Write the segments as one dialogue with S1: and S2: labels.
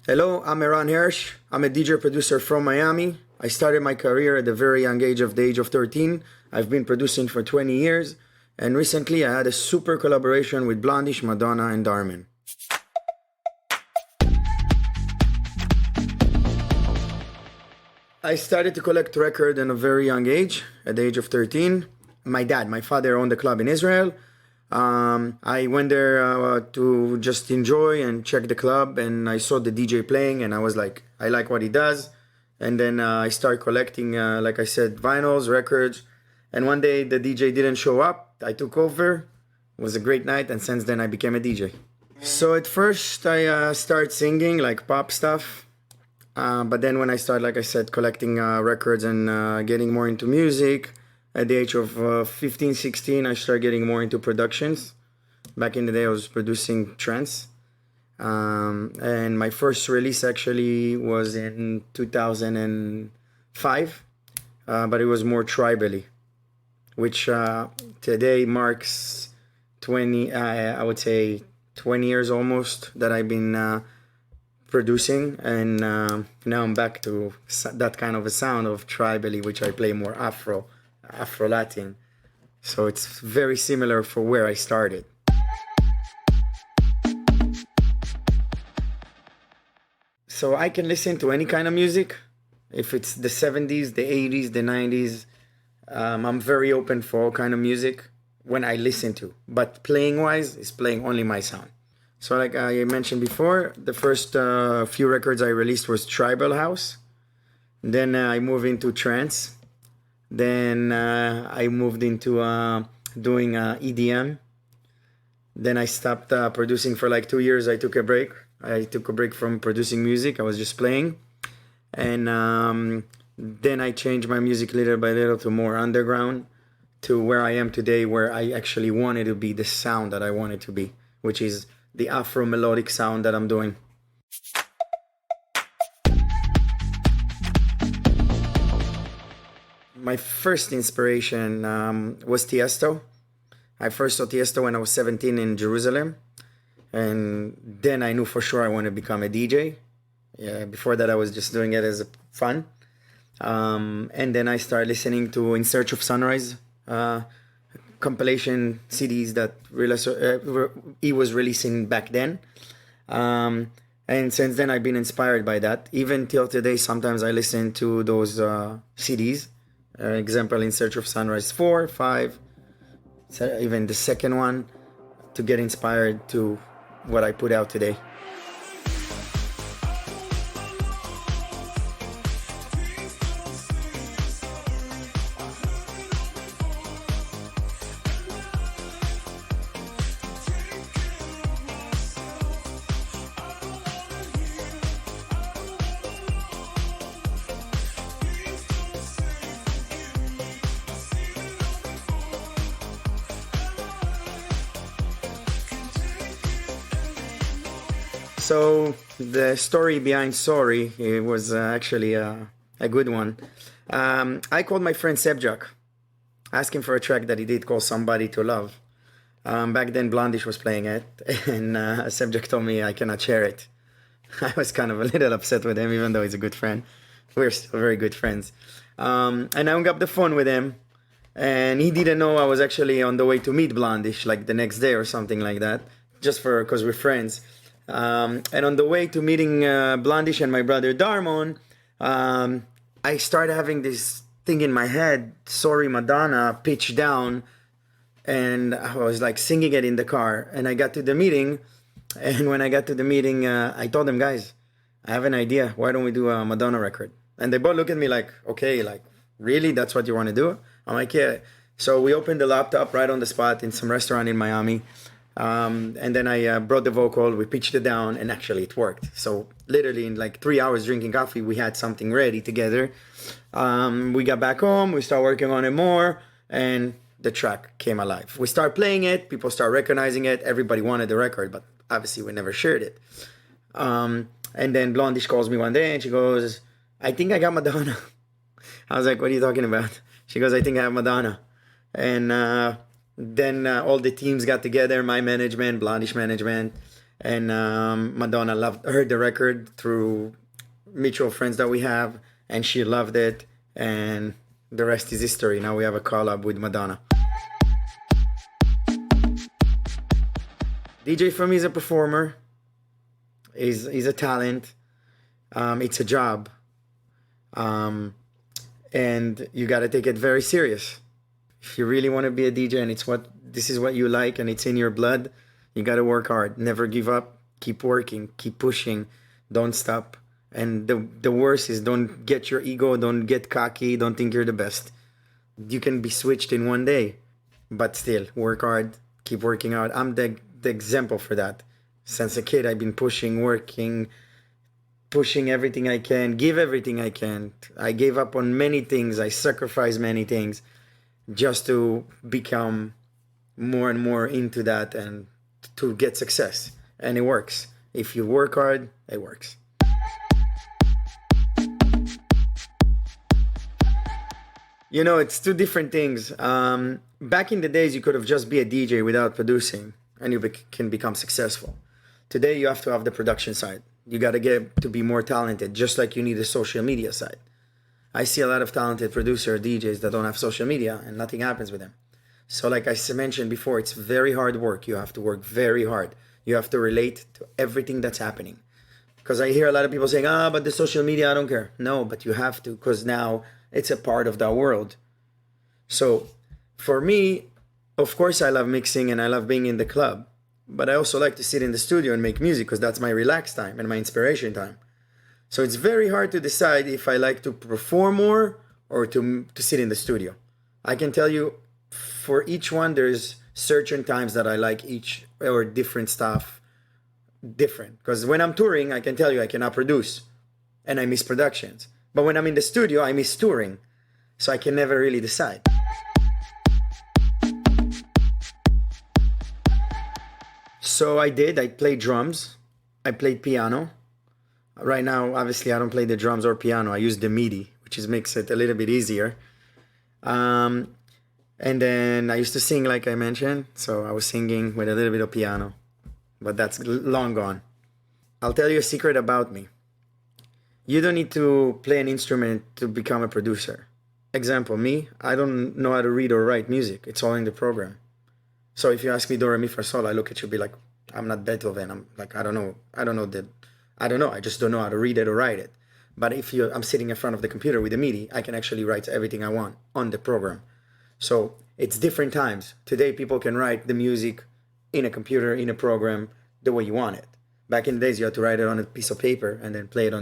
S1: Hello, I'm Eran Hersh. I'm a DJ producer from Miami. I started my career at a very young age of the age of 13. I've been producing for 20 years, and recently I had a super collaboration with Blondish, Madonna, and Darmon. I started to collect records at a very young age, at the age of 13. My father owned a club in Israel. I went there to just enjoy and check the club, and I saw the DJ playing, and I was like, I like what he does. And then I started collecting, like I said, vinyls, records. And one day the DJ didn't show up. I took over. It was a great night, and since then I became a DJ. So at first I started singing like pop stuff. But then when I started, like I said, collecting records and getting more into music, at the age of 15, 16, I started getting more into productions. Back in the day, I was producing trance. And my first release actually was in 2005, but it was more tribally, which today marks 20, I would say 20 years almost that I've been producing. And now I'm back to that kind of a sound of tribally, which I play more Afro-Latin. So it's very similar for where I started. So I can listen to any kind of music. If it's the 70s, the 80s, the 90s, I'm very open for all kind of music when I listen to. But playing-wise, it's playing only my sound. So like I mentioned before, the first few records I released was tribal house. Then I moved into trance. Then I moved into doing EDM. Then I stopped producing for like 2 years. I took a break. I took a break from producing music. I was just playing. And then I changed my music little by little to more underground, to where I am today, where I actually wanted to be the sound that I wanted to be, which is the Afro melodic sound that I'm doing. My first inspiration was Tiesto. I first saw Tiesto when I was 17 in Jerusalem. And then I knew for sure I wanted to become a DJ. Yeah, before that I was just doing it as a fun. And then I started listening to In Search of Sunrise compilation CDs that he was releasing back then. And since then I've been inspired by that. Even till today, sometimes I listen to those CDs. Example, In Search of Sunrise 4, 5, even the second one, to get inspired to what I put out today. So the story behind Sorry, it was actually a good one. I called my friend Sebjak, asking for a track that he did called Somebody to Love. Back then Blondish was playing it, and Sebjak told me I cannot share it. I was kind of a little upset with him, even though he's a good friend. We're still very good friends. And I hung up the phone with him, and he didn't know I was actually on the way to meet Blondish, like the next day or something like that, just because we're friends. And on the way to meeting Blondish and my brother Darmon, I started having this thing in my head, Sorry Madonna, pitched down, and I was like singing it in the car. And I got to the meeting, and when I got to the meeting, I told them, guys, I have an idea. Why don't we do a Madonna record? And they both look at me like, okay, like, really? That's what you want to do? I'm like, yeah. So we opened the laptop right on the spot in some restaurant in Miami. And then I brought the vocal, we pitched it down, and actually it worked. So literally in like 3 hours drinking coffee, we had something ready together. We got back home, we started working on it more, and the track came alive. We started playing it, people started recognizing it, everybody wanted the record, but obviously we never shared it. And then Blondish calls me one day and she goes, I think I got Madonna. I was like, what are you talking about? She goes, I think I have Madonna. And then all the teams got together, my management, Blondish management, and Madonna heard the record through mutual friends that we have, and she loved it, and the rest is history. Now we have a collab with Madonna. DJ for me is a performer, is a talent, it's a job, and you got to take it very serious. If you really want to be a DJ and this is what you like and it's in your blood, you got to work hard. Never give up. Keep working. Keep pushing. Don't stop. And the worst is don't get your ego. Don't get cocky. Don't think you're the best. You can be switched in one day, but still work hard. Keep working out. I'm the example for that. Since a kid, I've been pushing everything I can, give everything I can. I gave up on many things. I sacrificed many things just to become more and more into that and to get success. And it works. If you work hard, it works. You know, it's two different things. Back in the days, you could have just be a DJ without producing and you can become successful. Today, you have to have the production side. You got to get to be more talented, just like you need a social media side. I see a lot of talented producer DJs that don't have social media and nothing happens with them. So like I mentioned before, it's very hard work. You have to work very hard. You have to relate to everything that's happening. Because I hear a lot of people saying, but the social media, I don't care. No, but you have to, because now it's a part of the world. So for me, of course, I love mixing and I love being in the club. But I also like to sit in the studio and make music because that's my relaxed time and my inspiration time. So it's very hard to decide if I like to perform more or to sit in the studio. I can tell you for each one, there's certain times that I like each or different stuff different. Because when I'm touring, I can tell you I cannot produce and I miss productions. But when I'm in the studio, I miss touring. So I can never really decide. So I played drums. I played piano. Right now, obviously, I don't play the drums or piano. I use the MIDI, which makes it a little bit easier. And then I used to sing, like I mentioned. So I was singing with a little bit of piano. But that's long gone. I'll tell you a secret about me. You don't need to play an instrument to become a producer. Example, me, I don't know how to read or write music. It's all in the program. So if you ask me do, re, mi, fa, sol, I look at you be like, I'm not Beethoven. I'm like, I don't know. I just don't know how to read it or write it. But if I'm sitting in front of the computer with the MIDI, I can actually write everything I want on the program. So it's different times. Today, people can write the music in a computer, in a program, the way you want it. Back in the days, you had to write it on a piece of paper and then play it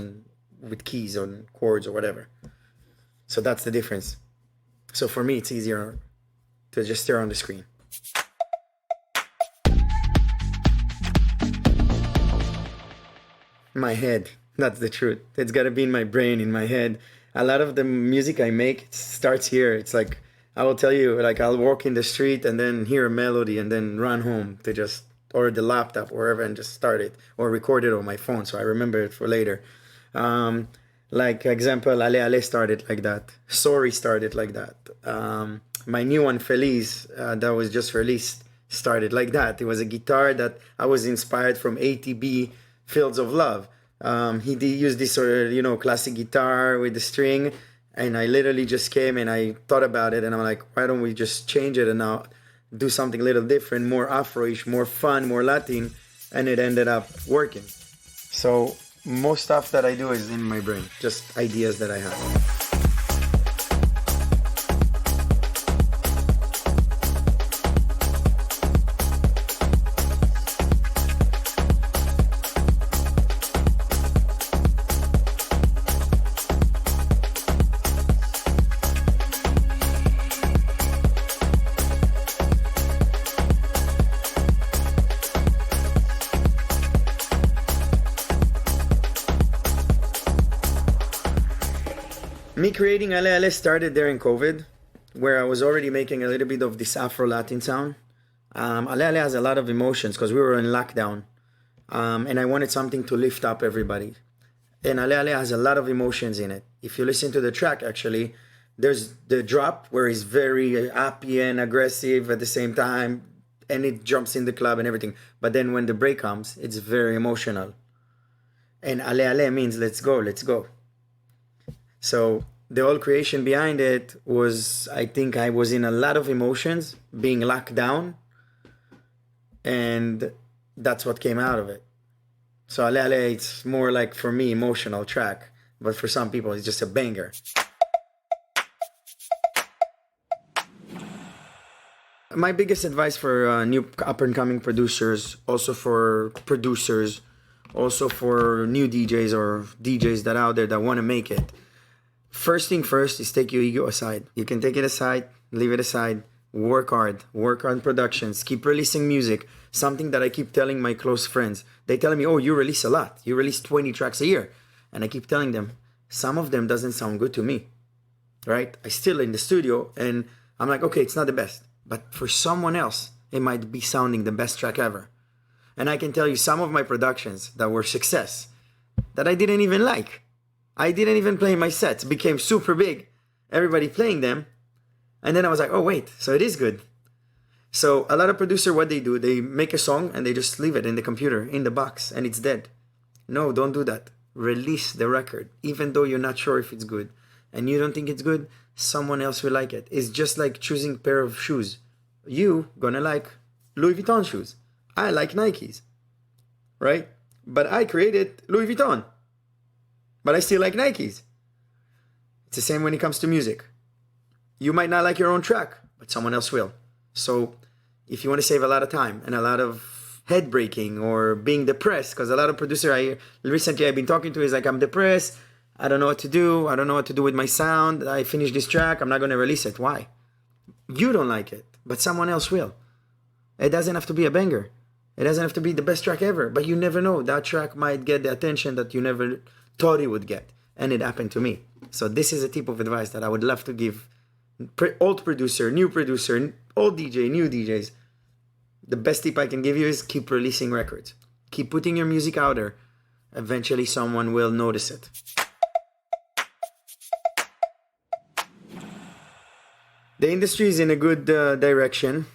S1: with keys on chords or whatever. So that's the difference. So for me, it's easier to just stare on the screen. My head, that's the truth. It's got to be in my brain, in my head. A lot of the music I make starts here. It's like, I will tell you, like I'll walk in the street and then hear a melody and then run home to just, or the laptop, wherever, and just start it or record it on my phone. So I remember it for later. Like example, Ale Ale started like that. Sorry started like that. My new one, Feliz, that was just released, started like that. It was a guitar that I was inspired from ATB, Fields of Love. He did use this sort of, classic guitar with the string, and I literally just came and I thought about it, and I'm like, why don't we just change it and now do something a little different, more Afro-ish, more fun, more Latin, and it ended up working. So most stuff that I do is in my brain, just ideas that I have. Me creating Ale Ale started during COVID, where I was already making a little bit of this Afro-Latin sound. Ale Ale has a lot of emotions because we were in lockdown. And I wanted something to lift up everybody. And Ale Ale has a lot of emotions in it. If you listen to the track, actually, there's the drop where he's very happy and aggressive at the same time, and it jumps in the club and everything. But then when the break comes, it's very emotional. And Ale Ale means let's go, let's go. So the whole creation behind it was, I think I was in a lot of emotions, being locked down, and that's what came out of it. So Ale Ale, it's more like, for me, emotional track, but for some people, it's just a banger. My biggest advice for new up-and-coming producers, also for producers, also for new DJs or DJs that are out there that want to make it. First thing first is take your ego aside. You can take it aside, leave it aside, work hard, work on productions, keep releasing music. Something that I keep telling my close friends. They tell me, oh, you release a lot. You release 20 tracks a year. And I keep telling them, some of them doesn't sound good to me, right? I still in the studio and I'm like, okay, it's not the best. But for someone else, it might be sounding the best track ever. And I can tell you some of my productions that were success that I didn't even like. I didn't even play my sets. Became super big. Everybody playing them. And then I was like, oh, wait, so it is good. So a lot of producers, what they do, they make a song and they just leave it in the computer, in the box, and it's dead. No, don't do that. Release the record, even though you're not sure if it's good. And you don't think it's good, someone else will like it. It's just like choosing a pair of shoes. You gonna like Louis Vuitton shoes. I like Nikes, right? But I created Louis Vuitton. But I still like Nikes. It's the same when it comes to music. You might not like your own track, but someone else will. So if you want to save a lot of time and a lot of head breaking or being depressed, because a lot of producers recently I've been talking to is like, I'm depressed, I don't know what to do, I don't know what to do with my sound, I finished this track, I'm not going to release it. Why? You don't like it, but someone else will. It doesn't have to be a banger. It doesn't have to be the best track ever, but you never know. That track might get the attention that you never thought it would get. And it happened to me. So this is a tip of advice that I would love to give old producer, old DJ, new DJs. The best tip I can give you is keep releasing records. Keep putting your music out there. Eventually someone will notice it. The industry is in a good direction.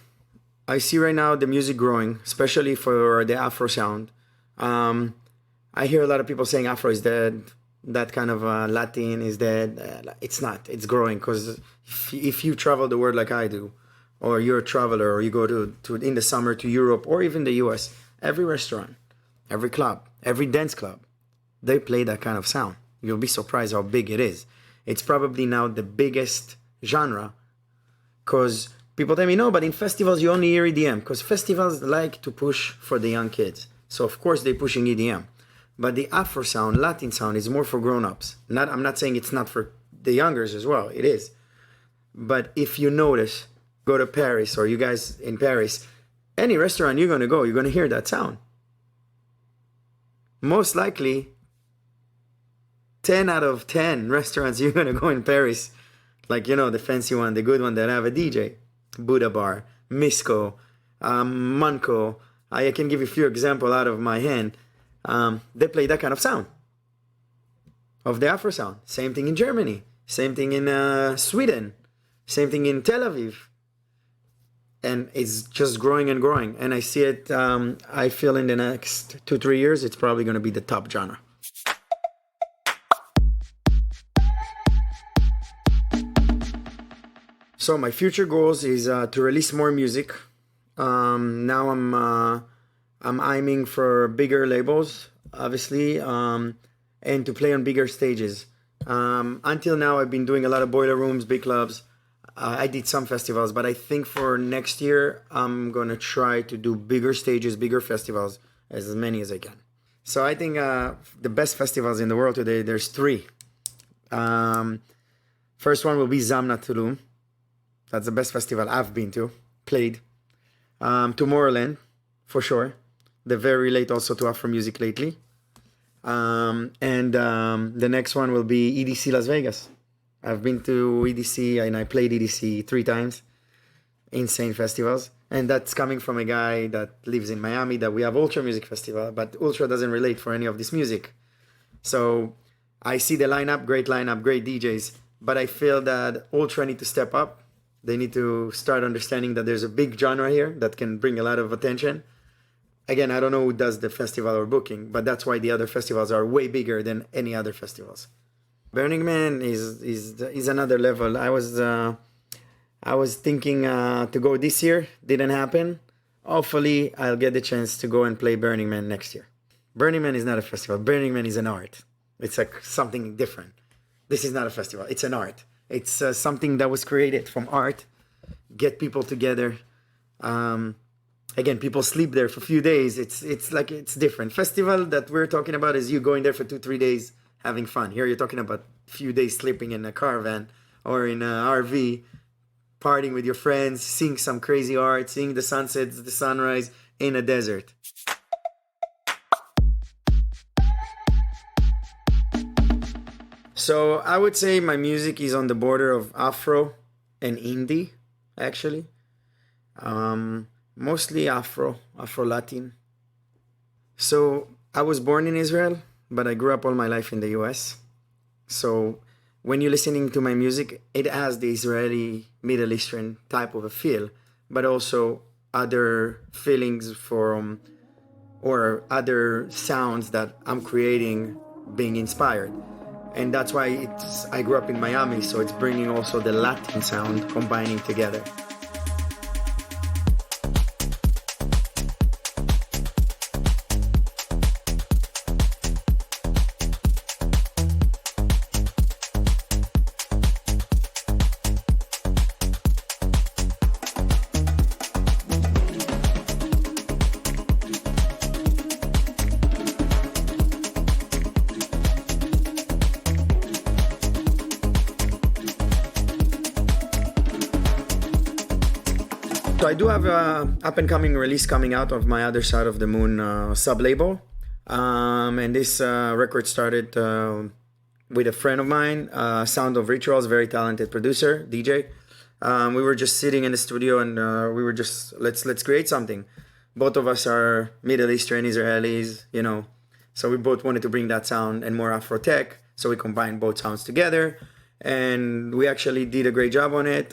S1: I see right now the music growing, especially for the Afro sound. I hear a lot of people saying Afro is dead. That kind of Latin is dead. It's not. It's growing because if you travel the world like I do, or you're a traveler, or you go to in the summer to Europe or even the US, every restaurant, every club, every dance club, they play that kind of sound. You'll be surprised how big it is. It's probably now the biggest genre because people tell me, no, but in festivals you only hear EDM because festivals like to push for the young kids. So of course they're pushing EDM. But the Afro sound, Latin sound is more for grown-ups. I'm not saying it's not for the youngers as well. It is. But if you notice, go to Paris or you guys in Paris, any restaurant you're going to go, you're going to hear that sound. Most likely, 10 out of 10 restaurants you're going to go in Paris, like, the fancy one, the good one that have a DJ. Buddha Bar, Misco, Manco. I can give you a few examples out of my hand. They play that kind of sound of the Afro sound. Same thing in Germany. Same thing in Sweden. Same thing in Tel Aviv. And it's just growing and growing. And I see it, I feel in the next 2-3 years, it's probably going to be the top genre. So my future goals is to release more music. Now I'm aiming for bigger labels, obviously, and to play on bigger stages. Until now, I've been doing a lot of boiler rooms, big clubs. I did some festivals, but I think for next year, I'm going to try to do bigger stages, bigger festivals, as many as I can. So I think the best festivals in the world today, there's 3. First one will be Zamna Tulum. That's the best festival I've been to, played. Tomorrowland, for sure. They're very late also to Afro music lately. And the next one will be EDC Las Vegas. I've been to EDC and I played EDC 3 times. Insane festivals. And that's coming from a guy that lives in Miami, that we have Ultra Music Festival, but Ultra doesn't relate for any of this music. So I see the lineup, great DJs, but I feel that Ultra need to step up. They need to start understanding that there's a big genre here that can bring a lot of attention. Again, I don't know who does the festival or booking, but that's why the other festivals are way bigger than any other festivals. Burning Man is another level. I was thinking to go this year, didn't happen. Hopefully, I'll get the chance to go and play Burning Man next year. Burning Man is not a festival. Burning Man is an art. It's like something different. This is not a festival. It's an art. It's something that was created from art. Get people together. Again, people sleep there for a few days. It's different. Festival that we're talking about is you going there for 2-3 days having fun. Here you're talking about a few days sleeping in a caravan or in an RV, partying with your friends, seeing some crazy art, seeing the sunsets, the sunrise in a desert. So I would say my music is on the border of Afro and indie, actually. Mostly Afro-Latin. So I was born in Israel, but I grew up all my life in the US. So when you're listening to my music, it has the Israeli Middle Eastern type of a feel, but also other feelings from, or other sounds that I'm creating being inspired. And that's why I grew up in Miami, so it's bringing also the Latin sound combining together. So I do have a up-and-coming release coming out of my Other Side of the Moon sub-label. And this record started with a friend of mine, Sound of Rituals, very talented producer, DJ. We were just sitting in the studio and we were just, let's create something. Both of us are Middle Eastern Israelis, you know. So we both wanted to bring that sound and more Afro-tech. So we combined both sounds together. And we actually did a great job on it.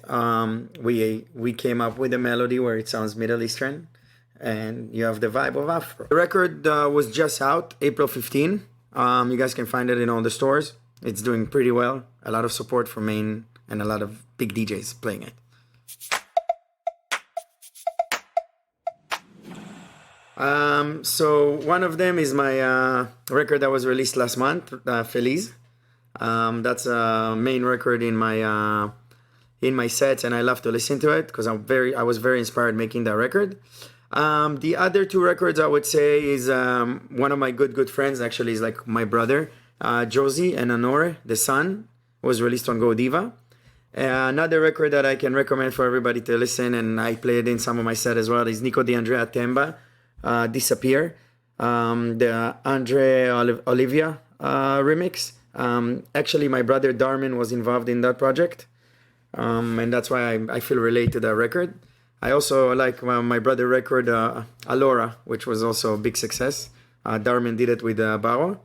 S1: We came up with a melody where it sounds Middle Eastern, and you have the vibe of Afro. The record was just out, April 15. You guys can find it in all the stores. It's doing pretty well. A lot of support from Maine and a lot of big DJs playing it. So one of them is my record that was released last month, Feliz. That's a main record in my sets, and I love to listen to it because I was very inspired making that record. The other two records I would say is one of my good friends, actually is like my brother, Joezi and Anorre, The Sun, was released on Godiva. Another record that I can recommend for everybody to listen, and I played in some of my set as well, is Nico the Andrea Themba, Disappear, the Andrea Olivia remix. Actually, my brother Darmon was involved in that project, and that's why I feel related to that record. I also like my brother record, Ellora, which was also a big success. Darmon did it with Bauer,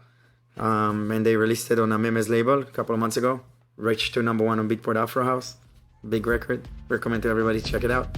S1: and they released it on a Memes label a couple of months ago. Reached to #1 on Beatport Afro House. Big record. Recommend to everybody to check it out.